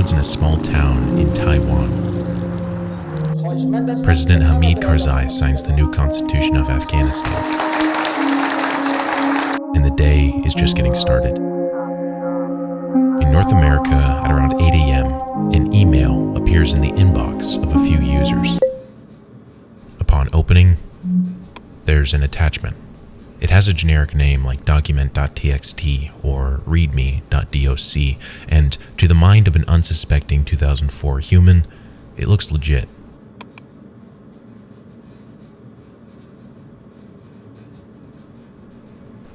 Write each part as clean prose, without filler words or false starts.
explodes in a small town in Taiwan. President Hamid Karzai signs the new constitution of Afghanistan. And the day is just getting started. In North America, at around 8 a.m., an email appears in the inbox of a few users. Upon opening, there's an attachment. It has a generic name like document.txt or readme.doc, and to the mind of an unsuspecting 2004 human, it looks legit.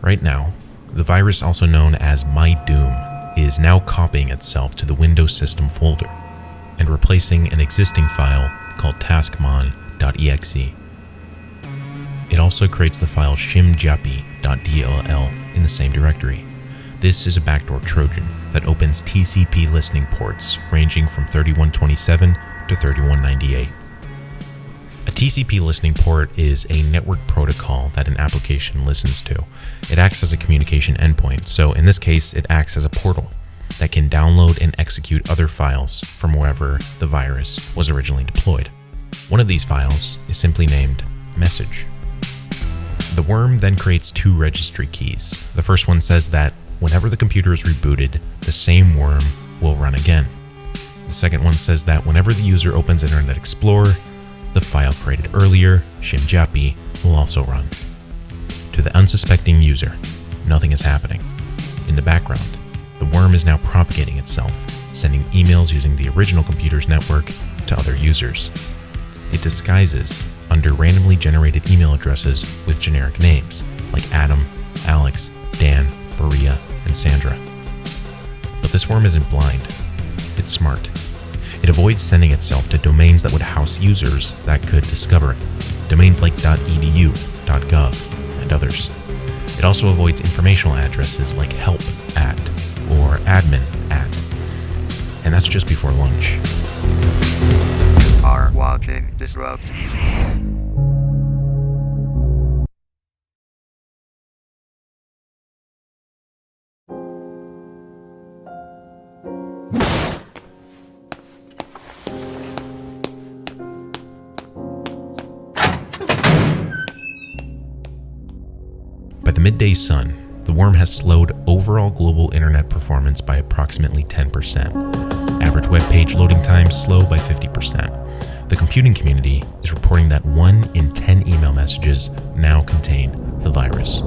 Right now, the virus, also known as MyDoom, is now copying itself to the Windows system folder and replacing an existing file called taskmon.exe. It also creates the file shimjapi.dll in the same directory. This is a backdoor Trojan that opens TCP listening ports ranging from 3127 to 3198. A TCP listening port is a network protocol that an application listens to. It acts as a communication endpoint, so in this case, it acts as a portal that can download and execute other files from wherever the virus was originally deployed. One of these files is simply named message. The worm then creates two registry keys. The first one says that whenever the computer is rebooted, the same worm will run again. The second one says that whenever the user opens Internet Explorer, the file created earlier, shimjapi, will also run. To the unsuspecting user, nothing is happening. In the background, the worm is now propagating itself, sending emails using the original computer's network to other users. It disguises under randomly generated email addresses with generic names like Adam, Alex, Dan, Maria, and Sandra. But this worm isn't blind. It's smart. It avoids sending itself to domains that would house users that could discover it, domains like .edu, .gov, and others. It also avoids informational addresses like help@ or admin@, and that's just before lunch. Are watching Disrup TV. By the midday sun, the worm has slowed overall global internet performance by approximately 10%. Average web page loading times slow by 50%. The computing community is reporting that 1 in 10 email messages now contain the virus.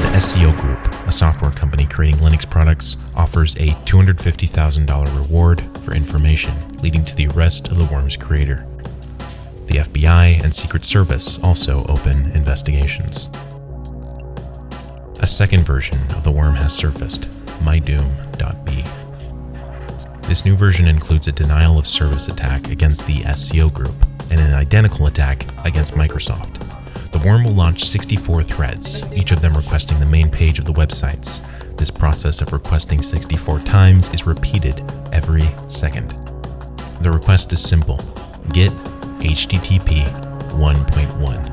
The SEO Group, a software company creating Linux products, offers a $250,000 reward for information leading to the arrest of the worm's creator. The FBI and Secret Service also open investigations. A second version of the worm has surfaced, MyDoom.b. This new version includes a denial of service attack against the SEO Group and an identical attack against Microsoft. The worm will launch 64 threads, each of them requesting the main page of the websites. This process of requesting 64 times is repeated every second. The request is simple: get HTTP 1.1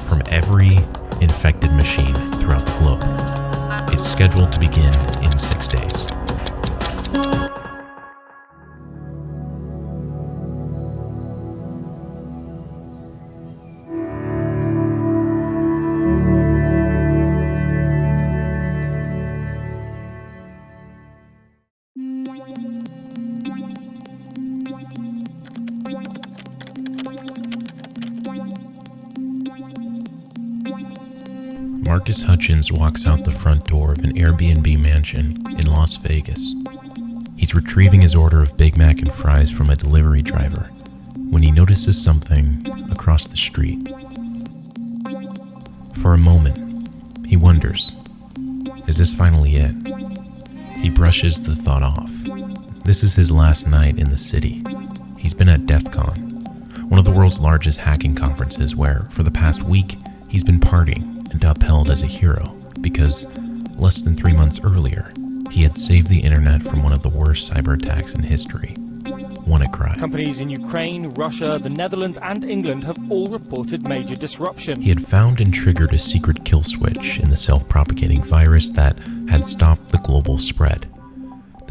from every infected machine throughout the globe. It's scheduled to begin in 6 days. Marcus Hutchins walks out the front door of an Airbnb mansion in Las Vegas. He's retrieving his order of Big Mac and fries from a delivery driver when he notices something across the street. For a moment, he wonders, is this finally it? He brushes the thought off. This is his last night in the city. He's been at DEF CON, one of the world's largest hacking conferences where, for the past week, he's been partying and upheld as a hero because less than 3 months earlier, he had saved the internet from one of the worst cyber attacks in history. WannaCry. Companies in Ukraine, Russia, the Netherlands, and England have all reported major disruption. He had found and triggered a secret kill switch in the self-propagating virus that had stopped the global spread.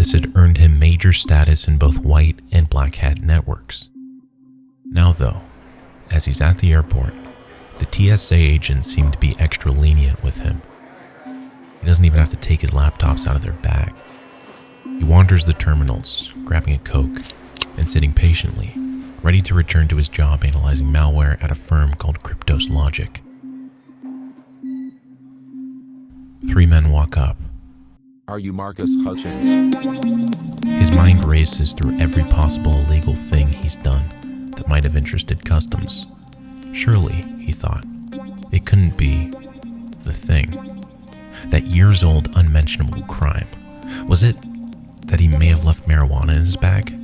This had earned him major status in both white and black hat networks. Now though, as he's at the airport, the TSA agents seem to be extra lenient with him. He doesn't even have to take his laptops out of their bag. He wanders the terminals, grabbing a Coke, and sitting patiently, ready to return to his job analyzing malware at a firm called Logic. 3 men walk up. Are you Marcus Hutchins? His mind races through every possible illegal thing he's done that might have interested customs. Surely, he thought, it couldn't be the thing. That years-old unmentionable crime. Was it that he may have left marijuana in his bag?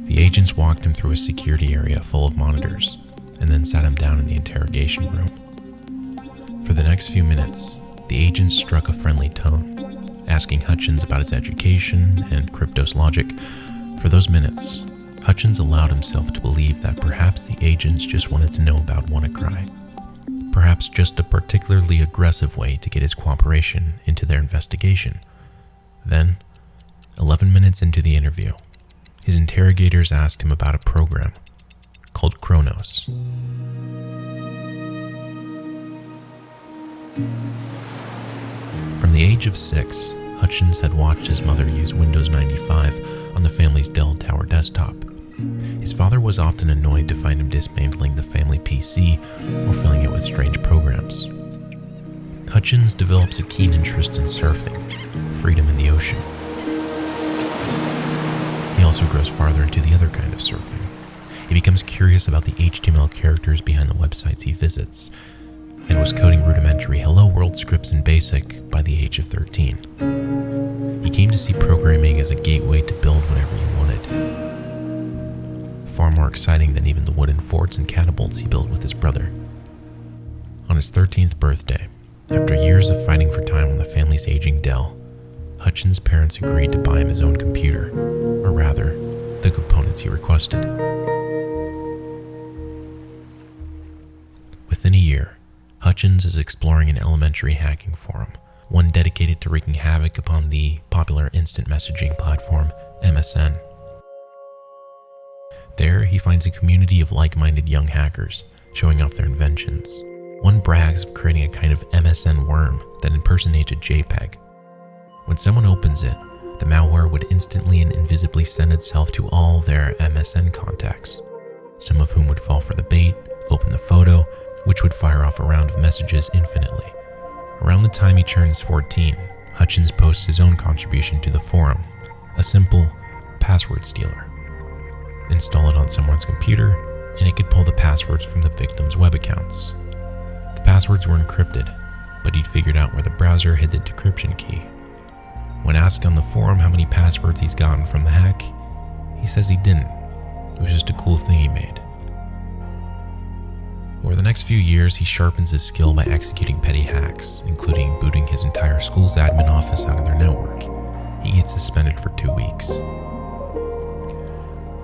The agents walked him through a security area full of monitors and then sat him down in the interrogation room. For the next few minutes, the agents struck a friendly tone, asking Hutchins about his education and Logic. For those minutes, Hutchins allowed himself to believe that perhaps the agents just wanted to know about WannaCry. Perhaps just a particularly aggressive way to get his cooperation into their investigation. Then, 11 minutes into the interview, his interrogators asked him about a program called Kronos. From the age of 6, Hutchins had watched his mother use Windows 95 on the family's Dell Tower desktop. His father was often annoyed to find him dismantling the family PC or filling it with strange programs. Hutchins develops a keen interest in surfing, freedom in the ocean. He also grows farther into the other kind of surfing. He becomes curious about the HTML characters behind the websites he visits, and was coding rudimentary Hello World scripts in BASIC by the age of 13. He came to see programming as a gateway to build whatever he wanted. Far more exciting than even the wooden forts and catapults he built with his brother. On his 13th birthday, after years of fighting for time on the family's aging Dell, Hutchins' parents agreed to buy him his own computer, or rather, the components he requested. Within a year, Hutchins is exploring an elementary hacking forum, one dedicated to wreaking havoc upon the popular instant messaging platform MSN. There, he finds a community of like-minded young hackers showing off their inventions. One brags of creating a kind of MSN worm that impersonates a JPEG. When someone opens it, the malware would instantly and invisibly send itself to all their MSN contacts, some of whom would fall for the bait, open the photo, which would fire off a round of messages infinitely. Around the time he turns 14, Hutchins posts his own contribution to the forum, a simple password stealer. Install it on someone's computer, and it could pull the passwords from the victim's web accounts. The passwords were encrypted, but he'd figured out where the browser hid the decryption key. When asked on the forum how many passwords he's gotten from the hack, he says he didn't. It was just a cool thing he made. Over the next few years, he sharpens his skill by executing petty hacks, including booting his entire school's admin office out of their network. He gets suspended for 2 weeks.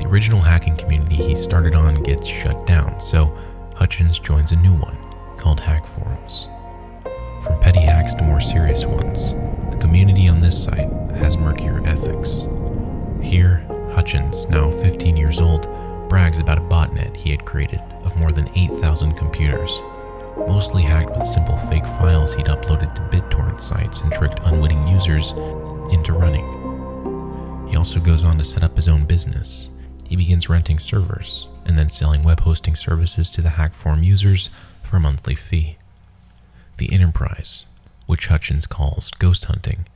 The original hacking community he started on gets shut down, so Hutchins joins a new one, called Hack Forums. From petty hacks to more serious ones, the community on this site has murkier ethics. Here, Hutchins, now 15 years old, brags about a botnet he had created of more than 8,000 computers, mostly hacked with simple fake files he'd uploaded to BitTorrent sites and tricked unwitting users into running. He also goes on to set up his own business. He begins renting servers and then selling web hosting services to the hack forum users for a monthly fee. The enterprise, which Hutchins calls ghost hunting,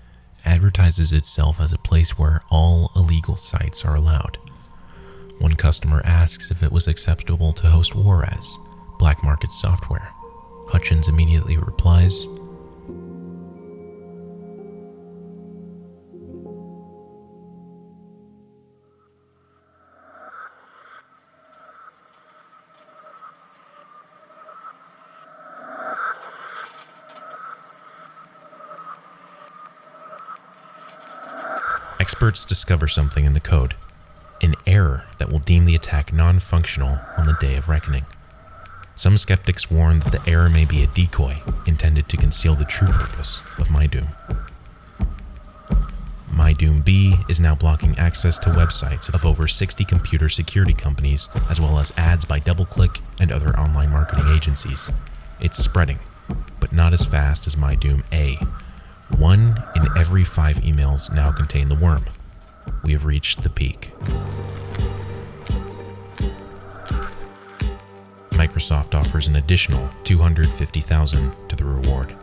advertises itself as a place where all illegal sites are allowed. One customer asks if it was acceptable to host Juarez, black market software. Hutchins immediately replies, experts discover something in the code, an error that will deem the attack non-functional on the day of reckoning. Some skeptics warn that the error may be a decoy intended to conceal the true purpose of MyDoom. MyDoom B is now blocking access to websites of over 60 computer security companies, as well as ads by DoubleClick and other online marketing agencies. It's spreading, but not as fast as MyDoom A. 1 in every 5 emails now contain the worm. We have reached the peak. Microsoft offers an additional $250,000 to the reward.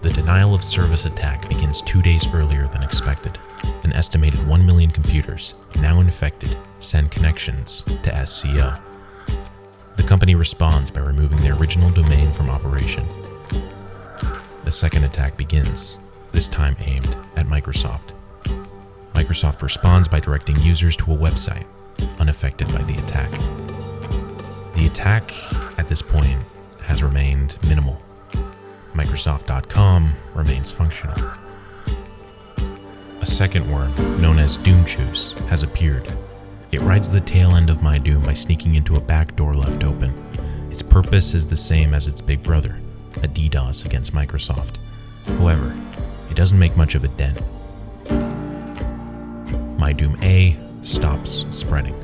The denial of service attack begins 2 days earlier than expected. An estimated 1 million computers, now infected, send connections to SCO. The company responds by removing the original domain from operation. The second attack begins, this time aimed at Microsoft. Microsoft responds by directing users to a website unaffected by the attack. The attack, at this point, has remained minimal. Microsoft.com remains functional. A second worm, known as Doomchoose, has appeared. It rides the tail end of MyDoom by sneaking into a back door left open. Its purpose is the same as its big brother, a DDoS against Microsoft. However, it doesn't make much of a dent. MyDoom A stops spreading.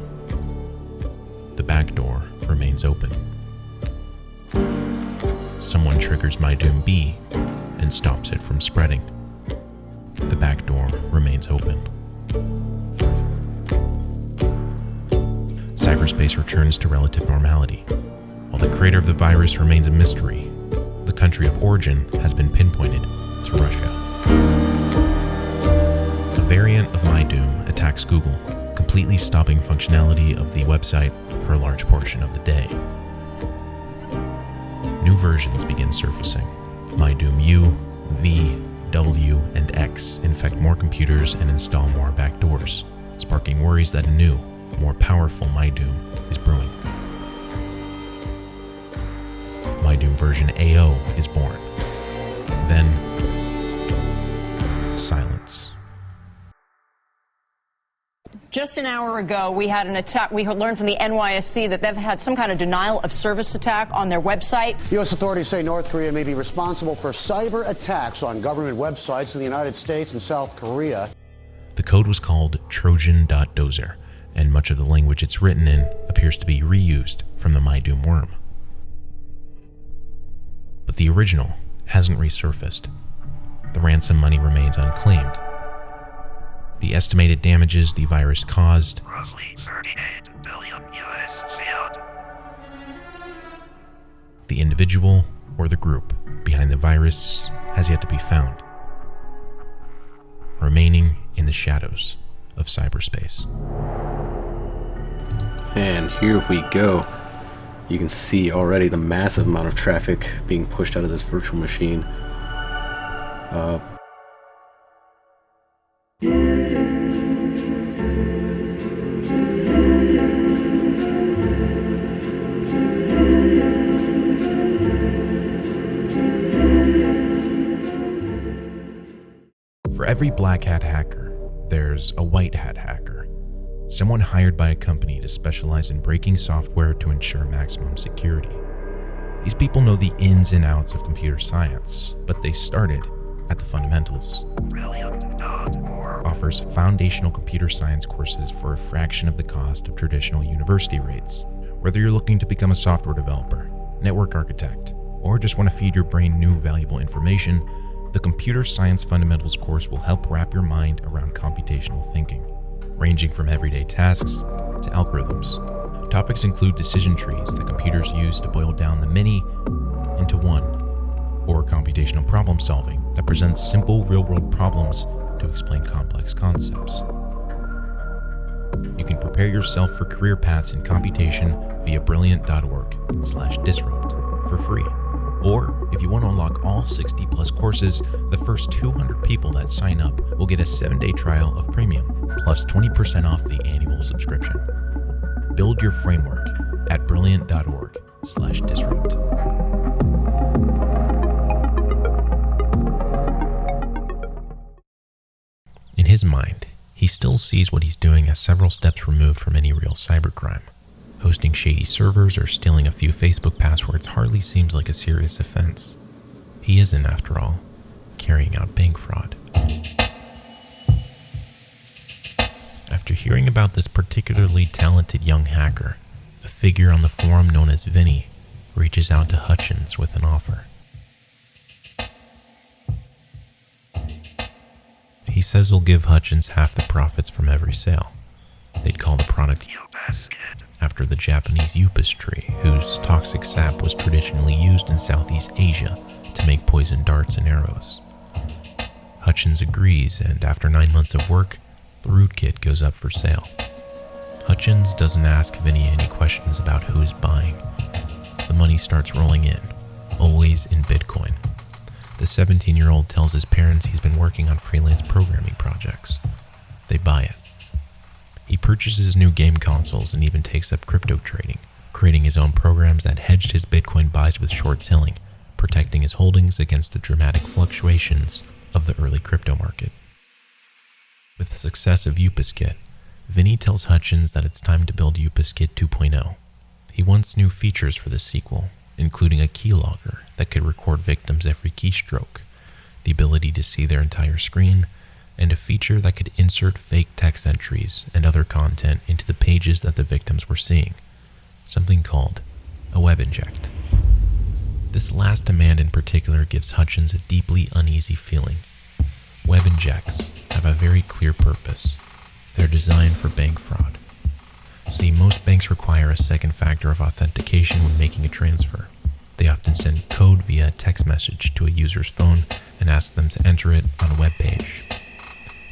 The back door remains open. Someone triggers MyDoom B and stops it from spreading. The back door remains open. Cyberspace returns to relative normality. While the creator of the virus remains a mystery, the country of origin has been pinpointed to Russia. A variant of MyDoom attacks Google, completely stopping functionality of the website for a large portion of the day. New versions begin surfacing. MyDoom U, V, W, and X infect more computers and install more backdoors, sparking worries that a new, more powerful MyDoom is brewing. MyDoom version AO is born. Then, silence. Just an hour ago, we had an attack. We learned from the NYSC that they've had some kind of denial of service attack on their website. U.S. authorities say North Korea may be responsible for cyber attacks on government websites in the United States and South Korea. The code was called Trojan.dozer, and much of the language it's written in appears to be reused from the MyDoom worm. But the original hasn't resurfaced. The ransom money remains unclaimed. The estimated damages the virus caused Roughly 38 billion US fiat. The individual or the group behind the virus has yet to be found, remaining in the shadows of cyberspace. And here we go. You can see already the massive amount of traffic being pushed out of this virtual machine. For every black hat hacker, there's a white hat hacker, someone hired by a company to specialize in breaking software to ensure maximum security. These people know the ins and outs of computer science, but they started at the fundamentals. Offers foundational computer science courses for a fraction of the cost of traditional university rates. Whether you're looking to become a software developer, network architect, or just want to feed your brain new valuable information, the Computer Science Fundamentals course will help wrap your mind around computational thinking, ranging from everyday tasks to algorithms. Topics include decision trees that computers use to boil down the many into one, or computational problem solving that presents simple real-world problems to explain complex concepts. You can prepare yourself for career paths in computation via brilliant.org/disrupt for free. Or, if you want to unlock all 60 plus courses, the first 200 people that sign up will get a 7-day trial of premium, plus 20% off the annual subscription. Build your framework at brilliant.org/disrupt. In his mind, he still sees what he's doing as several steps removed from any real cybercrime. Hosting shady servers or stealing a few Facebook passwords hardly seems like a serious offense. He isn't, after all, carrying out bank fraud. After hearing about this particularly talented young hacker, a figure on the forum known as Vinny reaches out to Hutchins with an offer. He says he'll give Hutchins half the profits from every sale. They'd call the product after the Japanese Upas tree, whose toxic sap was traditionally used in Southeast Asia to make poison darts and arrows. Hutchins agrees, and after 9 months of work, the rootkit goes up for sale. Hutchins doesn't ask Vinny any questions about who is buying. The money starts rolling in, always in Bitcoin. The 17-year-old tells his parents he's been working on freelance programming projects. They buy it. He purchases new game consoles and even takes up crypto trading, creating his own programs that hedged his Bitcoin buys with short selling, protecting his holdings against the dramatic fluctuations of the early crypto market. With the success of Upaskit, Vinny tells Hutchins that it's time to build Upaskit 2.0. He wants new features for the sequel, including a keylogger that could record victims' every keystroke, the ability to see their entire screen, and a feature that could insert fake text entries and other content into the pages that the victims were seeing, something called a web inject. This last demand in particular gives Hutchins a deeply uneasy feeling. Web injects have a very clear purpose. They're designed for bank fraud. See, most banks require a second factor of authentication when making a transfer. They often send code via text message to a user's phone and ask them to enter it on a web page.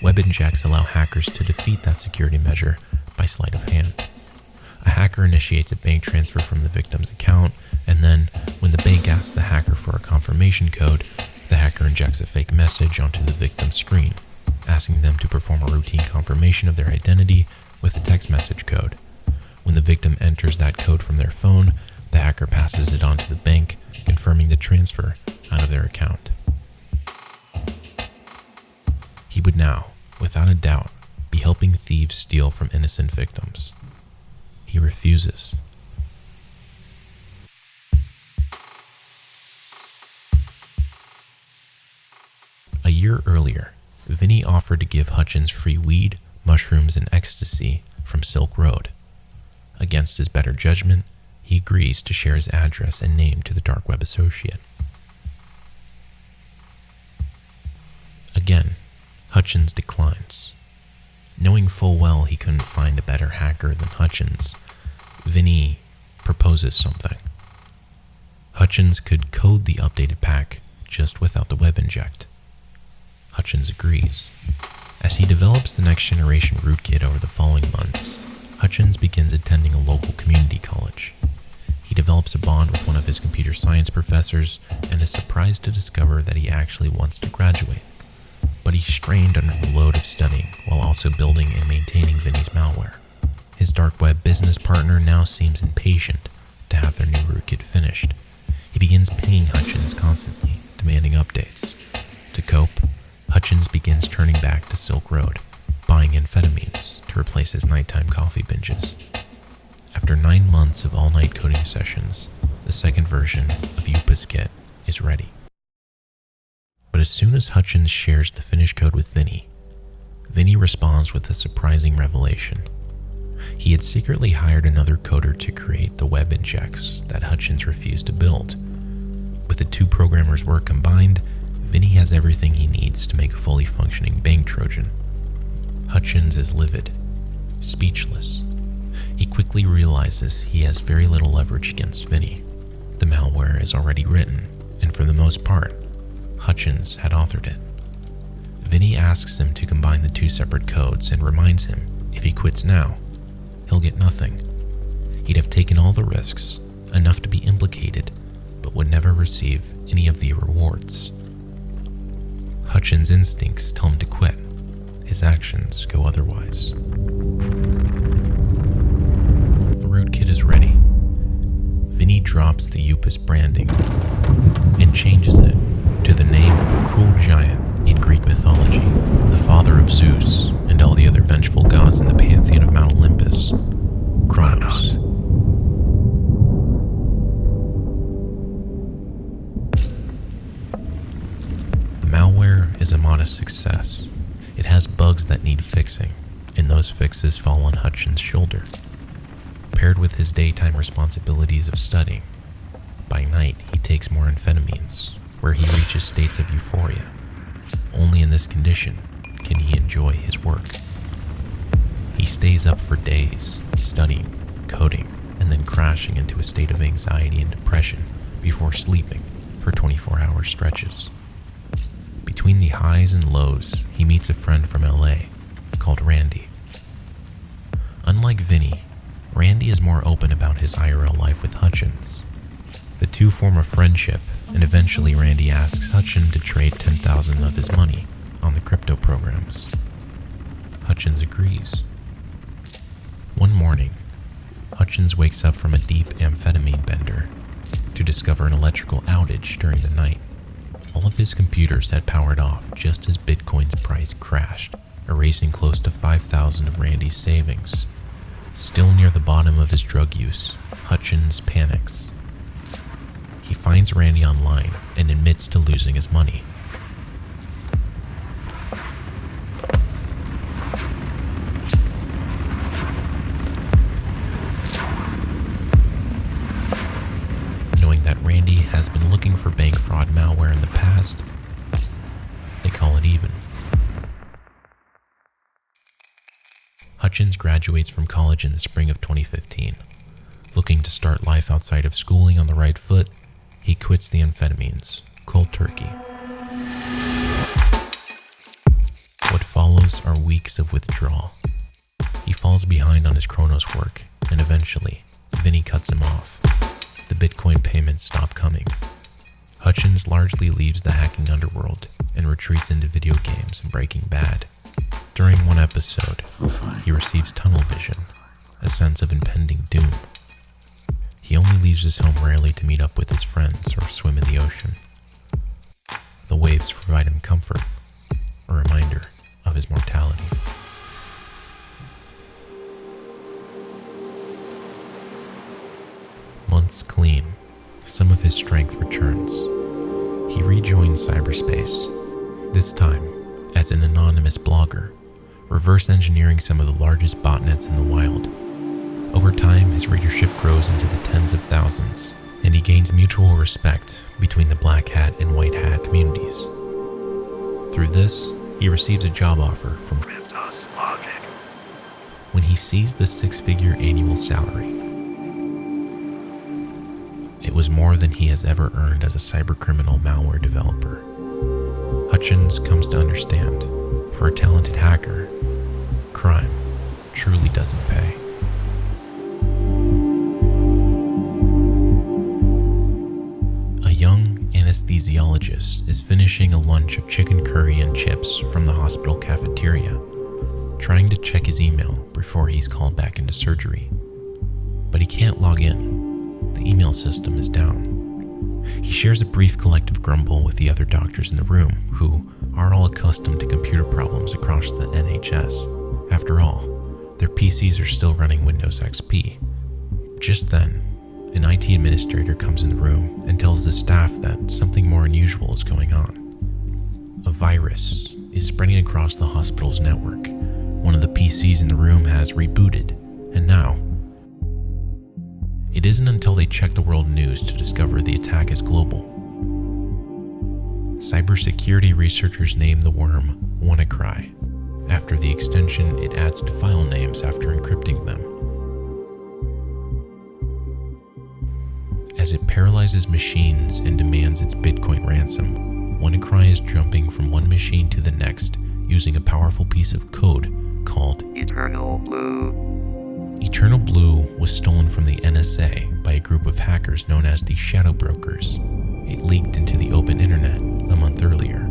Web injects allow hackers to defeat that security measure by sleight of hand. A hacker initiates a bank transfer from the victim's account, and then, when the bank asks the hacker for a confirmation code, the hacker injects a fake message onto the victim's screen, asking them to perform a routine confirmation of their identity with a text message code. When the victim enters that code from their phone, the hacker passes it on to the bank, confirming the transfer out of their account. He would now, without a doubt, be helping thieves steal from innocent victims. He refuses. A year earlier, Vinny offered to give Hutchins free weed, mushrooms, and ecstasy from Silk Road. Against his better judgment, he agrees to share his address and name to the dark web associate. Again, Hutchins declines. Knowing full well he couldn't find a better hacker than Hutchins, Vinny proposes something. Hutchins could code the updated pack just without the web inject. Hutchins agrees. As he develops the next generation rootkit over the following months, Hutchins begins attending a local community college. He develops a bond with one of his computer science professors and is surprised to discover that he actually wants to graduate. But he's strained under the load of studying while also building and maintaining Vinny's malware. His dark web business partner now seems impatient to have their new rootkit finished. He begins pinging Hutchins constantly, demanding updates. To cope, Hutchins begins turning back to Silk Road, buying amphetamines to replace his nighttime coffee binges. After 9 months of all-night coding sessions, the second version of Upaskit is ready. But as soon as Hutchins shares the finished code with Vinny, Vinny responds with a surprising revelation. He had secretly hired another coder to create the web injects that Hutchins refused to build. With the two programmers' work combined, Vinny has everything he needs to make a fully functioning bank Trojan. Hutchins is livid, speechless. He quickly realizes he has very little leverage against Vinny. The malware is already written, and for the most part, Hutchins had authored it. Vinny asks him to combine the two separate codes and reminds him if he quits now, he'll get nothing. He'd have taken all the risks, enough to be implicated, but would never receive any of the rewards. Hutchins' instincts tell him to quit. His actions go otherwise. The rootkit is ready. Vinny drops the Upas branding and changes it to the name of a cruel giant in Greek mythology, the father of Zeus and all the other vengeful gods in the pantheon of Mount Olympus, Kronos. The malware modest success. It has bugs that need fixing, and those fixes fall on Hutchins' shoulder. Paired with his daytime responsibilities of studying, by night he takes more amphetamines, where he reaches states of euphoria. Only in this condition can he enjoy his work. He stays up for days, studying, coding, and then crashing into a state of anxiety and depression before sleeping for 24-hour stretches. Between the highs and lows, he meets a friend from LA called Randy. Unlike Vinny, Randy is more open about his IRL life with Hutchins. The two form a friendship, and eventually Randy asks Hutchins to trade $10,000 of his money on the crypto programs. Hutchins agrees. One morning, Hutchins wakes up from a deep amphetamine bender to discover an electrical outage during the night. All of his computers had powered off just as Bitcoin's price crashed, erasing close to $5,000 of Randy's savings. Still near the bottom of his drug use, Hutchins panics. He finds Randy online and admits to losing his money. Knowing that Randy has been looking for bank fraud malware in the past, they call it even. Hutchins graduates from college in the spring of 2015. Looking to start life outside of schooling on the right foot, he quits the amphetamines, cold turkey. What follows are weeks of withdrawal. He falls behind on his Chronos work, and eventually, Vinny cuts him off. The Bitcoin payments stop coming. Hutchins largely leaves the hacking underworld and retreats into video games and Breaking Bad. During one episode, he receives tunnel vision, a sense of impending doom. He only leaves his home rarely to meet up with his friends or swim in the ocean. The waves provide him comfort, a reminder of his mortality. Months clean, some of his strength returns. He rejoins cyberspace, this time as an anonymous blogger, reverse engineering some of the largest botnets in the wild. Over time, his readership grows into the tens of thousands, and he gains mutual respect between the Black Hat and White Hat communities. Through this, he receives a job offer from Cryptos Logic. when he sees the six-figure annual salary. It was more than he has ever earned as a cybercriminal malware developer. Hutchins comes to understand, for a talented hacker, crime truly doesn't pay. A young anesthesiologist is finishing a lunch of chicken curry and chips from the hospital cafeteria, trying to check his email before he's called back into surgery. But he can't log in. The email system is down. He shares a brief collective grumble with the other doctors in the room, who are all accustomed to computer problems across the NHS. After all, their PCs are still running Windows XP. Just then, an IT administrator comes in the room and tells the staff that something more unusual is going on. A virus is spreading across the hospital's network. One of the PCs in the room has rebooted, and now, it isn't until they check the world news to discover the attack is global. Cybersecurity researchers name the worm WannaCry, after the extension it adds to file names after encrypting them. As it paralyzes machines and demands its Bitcoin ransom, WannaCry is jumping from one machine to the next using a powerful piece of code called Eternal Blue. Eternal Blue was stolen from the NSA by a group of hackers known as the Shadow Brokers. It leaked into the open internet a month earlier.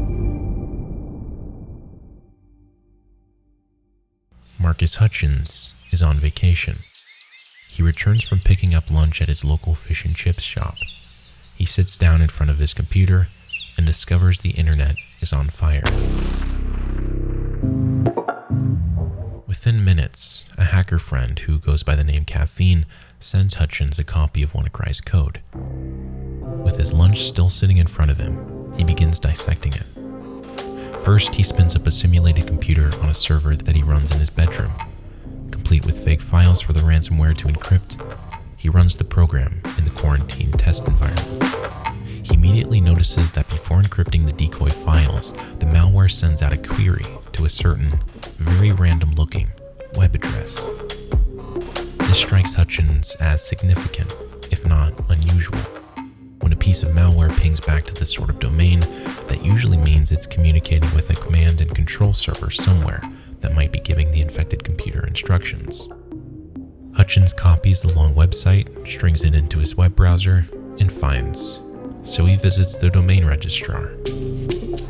Marcus Hutchins is on vacation. He returns from picking up lunch at his local fish and chips shop. He sits down in front of his computer and discovers the internet is on fire. Within minutes, a hacker friend who goes by the name Caffeine sends Hutchins a copy of WannaCry's code. With his lunch still sitting in front of him, he begins dissecting it. First, he spins up a simulated computer on a server that he runs in his bedroom. Complete with fake files for the ransomware to encrypt, he runs the program in the quarantine test environment. He immediately notices that before encrypting the decoy files, the malware sends out a query to a certain, very random-looking web address. This strikes Hutchins as significant, if not unusual. When a piece of malware pings back to this sort of domain, that usually means it's communicating with a command and control server somewhere that might be giving the infected computer instructions. Hutchins copies the long website, strings it into his web browser, and finds. So he visits the domain registrar.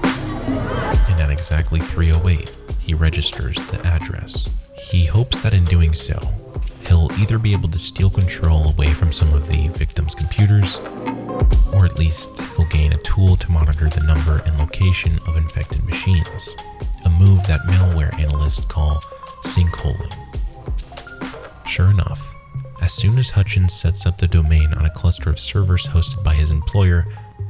And at exactly 3:08, he registers the address. He hopes that in doing so, he'll either be able to steal control away from some of the victims' computers, or at least he'll gain a tool to monitor the number and location of infected machines, a move that malware analysts call sinkholing. Sure enough, as soon as Hutchins sets up the domain on a cluster of servers hosted by his employer,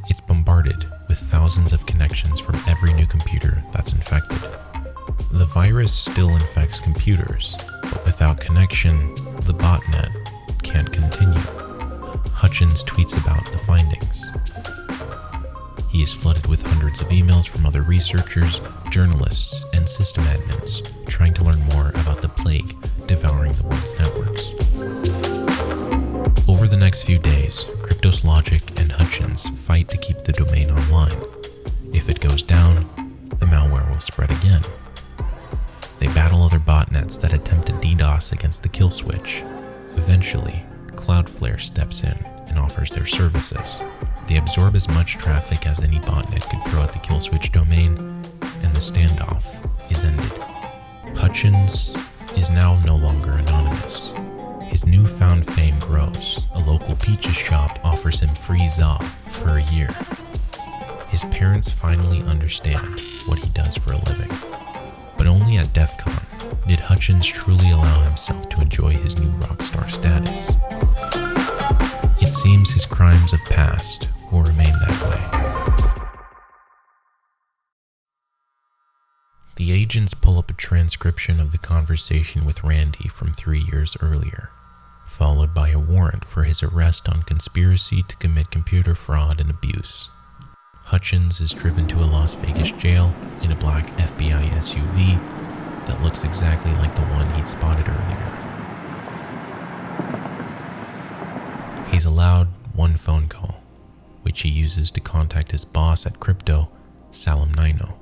it's bombarded with thousands of connections from every new computer that's infected. The virus still infects computers, but without connection, the botnet can't continue. Hutchins tweets about the findings. He is flooded with hundreds of emails from other researchers, journalists, and system admins trying to learn more about the plague devouring the world's networks. Over the next few days, Cryptos Logic and Hutchins fight to keep the domain online. If it goes down, the malware will spread again. They battle other botnets that attempt to DDoS against the kill switch. Eventually, Cloudflare steps in and offers their services. They absorb as much traffic as any botnet could throw at the kill switch domain, and the standoff is ended. Hutchins is now no longer anonymous. His newfound fame grows. A local peaches shop offers him free za for a year. His parents finally understand what he does for a living. But only at DEF CON did Hutchins truly allow himself to enjoy his new rockstar status. It seems his crimes of past will remain that way. The agents pull up a transcription of the conversation with Randy from 3 years earlier, followed by a warrant for his arrest on conspiracy to commit computer fraud and abuse. Hutchins is driven to a Las Vegas jail in a black FBI SUV that looks exactly like the one he'd spotted earlier. He's allowed one phone call, which he uses to contact his boss at Crypto, Salim Nino.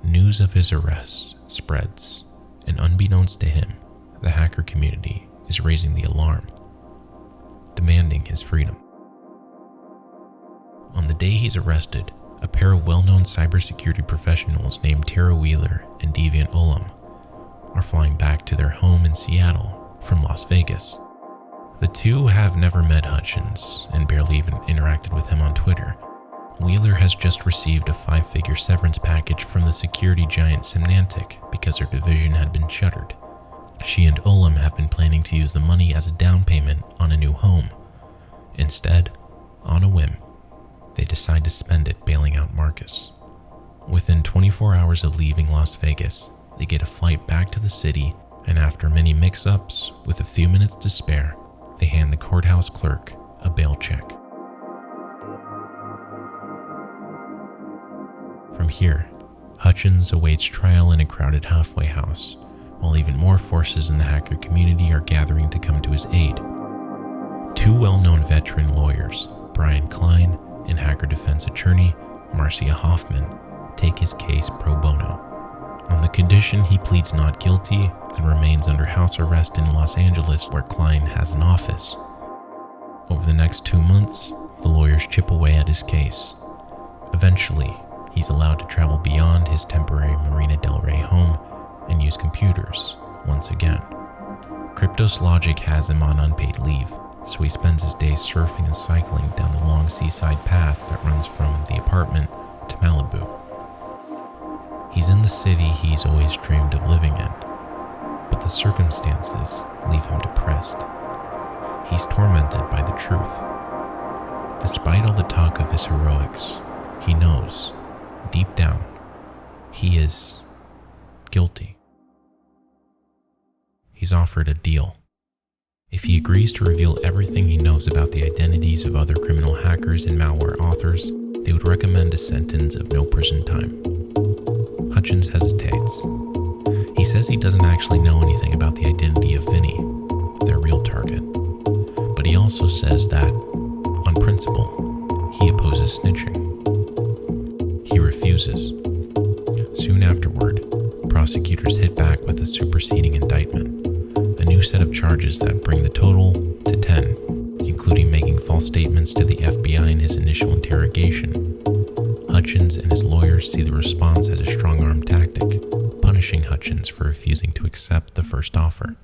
News of his arrest spreads, and unbeknownst to him, the hacker community is raising the alarm, demanding his freedom. On the day he's arrested, a pair of well-known cybersecurity professionals named Tara Wheeler and Deviant Olam are flying back to their home in Seattle from Las Vegas. The two have never met Hutchins and barely even interacted with him on Twitter. Wheeler has just received a 5-figure severance package from the security giant Symantec because her division had been shuttered. She and Olam have been planning to use the money as a down payment on a new home. Instead, on a whim, they decide to spend it bailing out Marcus. Within 24 hours of leaving Las Vegas, they get a flight back to the city, and after many mix-ups, with a few minutes to spare, they hand the courthouse clerk a bail check. From here, Hutchins awaits trial in a crowded halfway house, while even more forces in the hacker community are gathering to come to his aid. Two well-known veteran lawyers, Brian Klein and hacker defense attorney Marcia Hoffman, take his case pro bono, on the condition he pleads not guilty and remains under house arrest in Los Angeles, where Klein has an office. Over the next 2 months, the lawyers chip away at his case. Eventually, he's allowed to travel beyond his temporary Marina Del Rey home and use computers once again. Cryptos Logic has him on unpaid leave, so he spends his days surfing and cycling down the long seaside path that runs from the apartment to Malibu. He's in the city he's always dreamed of living in, but the circumstances leave him depressed. He's tormented by the truth. Despite all the talk of his heroics, he knows deep down, he is guilty. He's offered a deal. If he agrees to reveal everything he knows about the identities of other criminal hackers and malware authors, they would recommend a sentence of no prison time. Hutchins hesitates. He says he doesn't actually know anything about the identity of Vinny, their real target. But he also says that, on principle, he opposes snitching. He refuses. Soon afterward, prosecutors hit back with a superseding indictment, a new set of charges that bring the total to 10, including making false statements to the FBI in his initial interrogation. Hutchins and his lawyers see the response as a strong-arm tactic, punishing Hutchins for refusing to accept the first offer.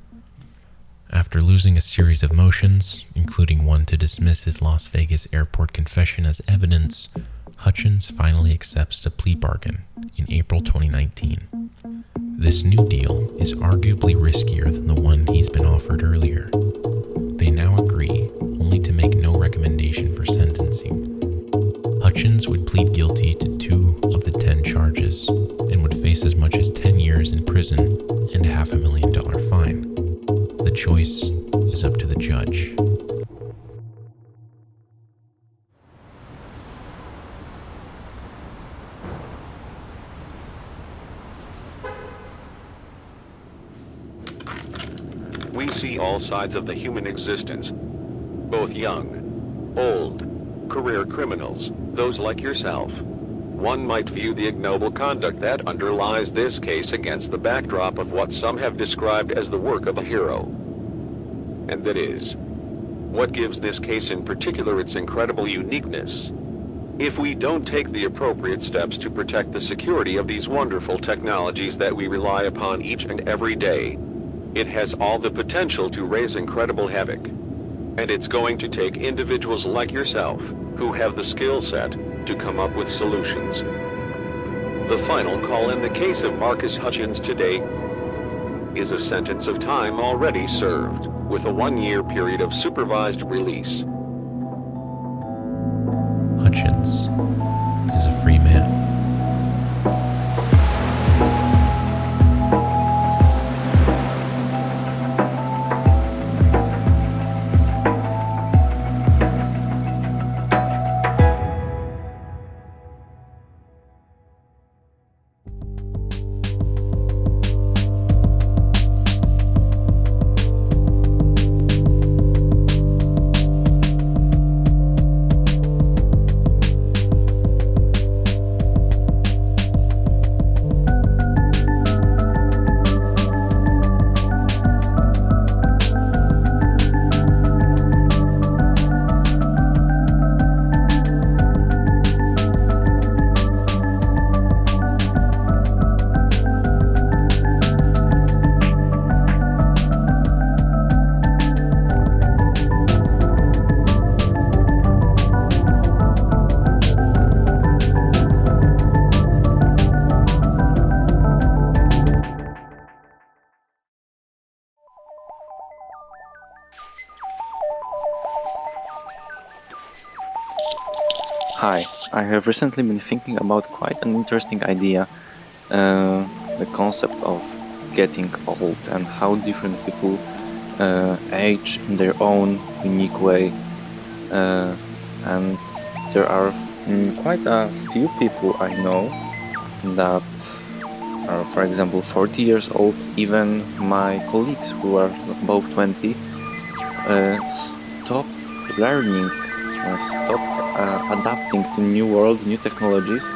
After losing a series of motions, including one to dismiss his Las Vegas airport confession as evidence, Hutchins finally accepts a plea bargain in April 2019. This new deal is arguably riskier than the one he's been offered earlier. They now agree only to make no recommendation for sentencing. Hutchins would plead guilty to 2 of the 10 charges and would face as much as 10 years in prison and a $500,000 fine. The choice is up to the judge. We see all sides of the human existence, both young, old, career criminals, those like yourself. One might view the ignoble conduct that underlies this case against the backdrop of what some have described as the work of a hero. And that is, what gives this case in particular its incredible uniqueness. If we don't take the appropriate steps to protect the security of these wonderful technologies that we rely upon each and every day, it has all the potential to raise incredible havoc. And it's going to take individuals like yourself, who have the skill set, to come up with solutions. The final call in the case of Marcus Hutchins today is a sentence of time already served, with a 1-year period of supervised release. Hutchins is a free man. Hi, I have recently been thinking about quite an interesting idea, the concept of getting old and how different people age in their own unique way. And there are quite a few people I know that are, for example, 40 years old. Even my colleagues who are both 20 stop learning, stop adapting to new world, new technologies.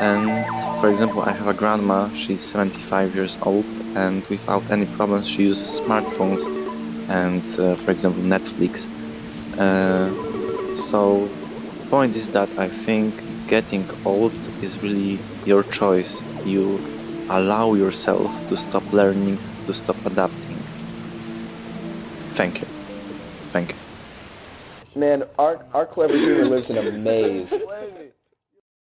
And for example, I have a grandma, she's 75 years old, and without any problems she uses smartphones and for example Netflix. So the point is that I think getting old is really your choice. You allow yourself to stop learning, to stop adapting. Thank you. Thank you. Man, our clever human lives in a maze.